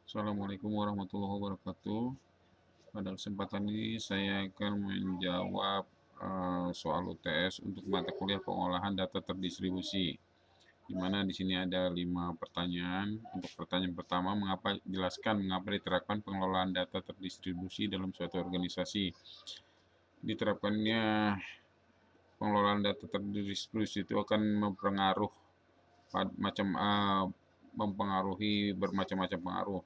Assalamualaikum warahmatullahi wabarakatuh. Pada kesempatan ini saya akan menjawab soal UTS untuk mata kuliah pengolahan data terdistribusi. Di mana di sini ada 5 pertanyaan. Untuk pertanyaan pertama, jelaskan mengapa diterapkan pengelolaan data terdistribusi dalam suatu organisasi. Diterapkannya pengelolaan data terdistribusi itu akan mempengaruhi bermacam-macam pengaruh,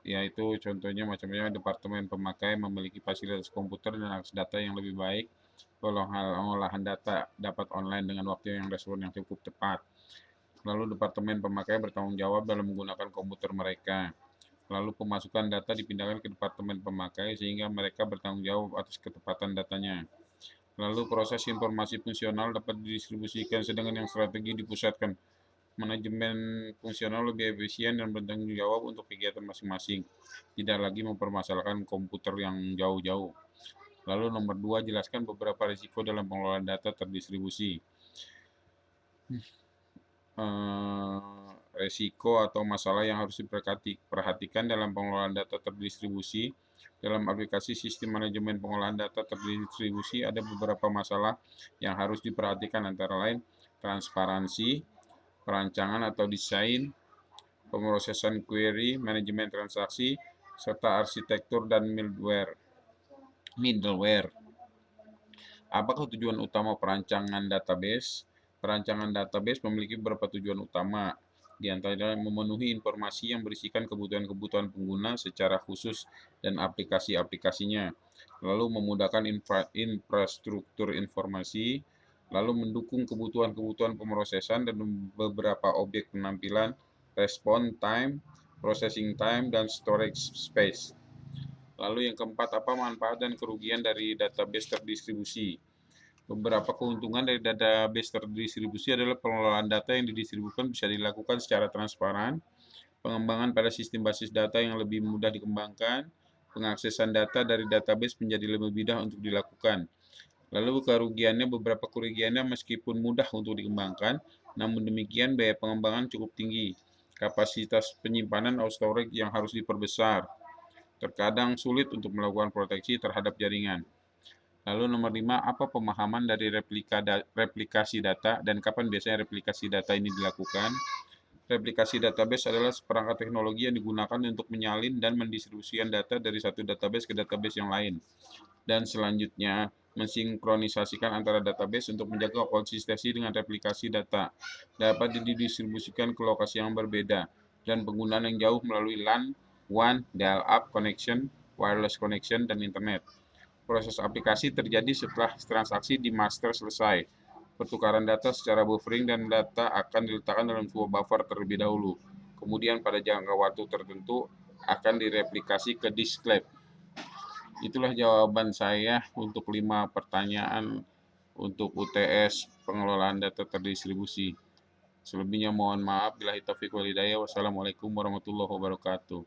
yaitu contohnya macamnya departemen pemakai memiliki fasilitas komputer dan akses data yang lebih baik, pengolahan data dapat online dengan waktu yang respon yang cukup tepat. Lalu departemen pemakai bertanggung jawab dalam menggunakan komputer mereka. Lalu pemasukan data dipindahkan ke departemen pemakai sehingga mereka bertanggung jawab atas ketepatan datanya. Lalu proses informasi fungsional dapat didistribusikan sedangkan yang strategi dipusatkan. Manajemen fungsional lebih efisien dan bertanggung jawab untuk kegiatan masing-masing, tidak lagi mempermasalahkan komputer yang jauh-jauh. Lalu nomor 2, jelaskan beberapa risiko dalam pengelolaan data terdistribusi. Resiko atau masalah yang harus diperhatikan dalam pengelolaan data terdistribusi. Dalam aplikasi sistem manajemen pengolahan data terdistribusi ada beberapa masalah yang harus diperhatikan, antara lain transparansi, perancangan atau desain, pemrosesan query, manajemen transaksi, serta arsitektur dan middleware. Apakah tujuan utama perancangan database? Perancangan database memiliki beberapa tujuan utama, di antaranya memenuhi informasi yang berisikan kebutuhan-kebutuhan pengguna secara khusus dan aplikasi-aplikasinya, lalu memudahkan infrastruktur informasi, lalu mendukung kebutuhan-kebutuhan pemrosesan dan beberapa objek penampilan, response time, processing time, dan storage space. Lalu yang keempat, apa manfaat dan kerugian dari database terdistribusi? Beberapa keuntungan dari database terdistribusi adalah pengelolaan data yang didistribusikan bisa dilakukan secara transparan, pengembangan pada sistem basis data yang lebih mudah dikembangkan, pengaksesan data dari database menjadi lebih mudah untuk dilakukan. Lalu beberapa kerugiannya meskipun mudah untuk dikembangkan, namun demikian biaya pengembangan cukup tinggi, kapasitas penyimpanan atau storage yang harus diperbesar, terkadang sulit untuk melakukan proteksi terhadap jaringan. Lalu nomor 5, apa pemahaman dari replikasi data dan kapan biasanya replikasi data ini dilakukan? Replikasi database adalah seperangkat teknologi yang digunakan untuk menyalin dan mendistribusikan data dari satu database ke database yang lain, dan selanjutnya mensinkronisasikan antara database untuk menjaga konsistensi dengan replikasi data. Dapat didistribusikan ke lokasi yang berbeda dan penggunaan yang jauh melalui LAN, WAN, dial-up connection, wireless connection, dan internet. Proses aplikasi terjadi setelah transaksi di master selesai. Pertukaran data secara buffering dan data akan diletakkan dalam sebuah buffer terlebih dahulu. Kemudian pada jangka waktu tertentu akan direplikasi ke disk lab. Itulah jawaban saya untuk 5 pertanyaan untuk UTS pengelolaan data terdistribusi. Selebihnya mohon maaf. Billahi taufiq wal hidayah. Wassalamualaikum warahmatullahi wabarakatuh.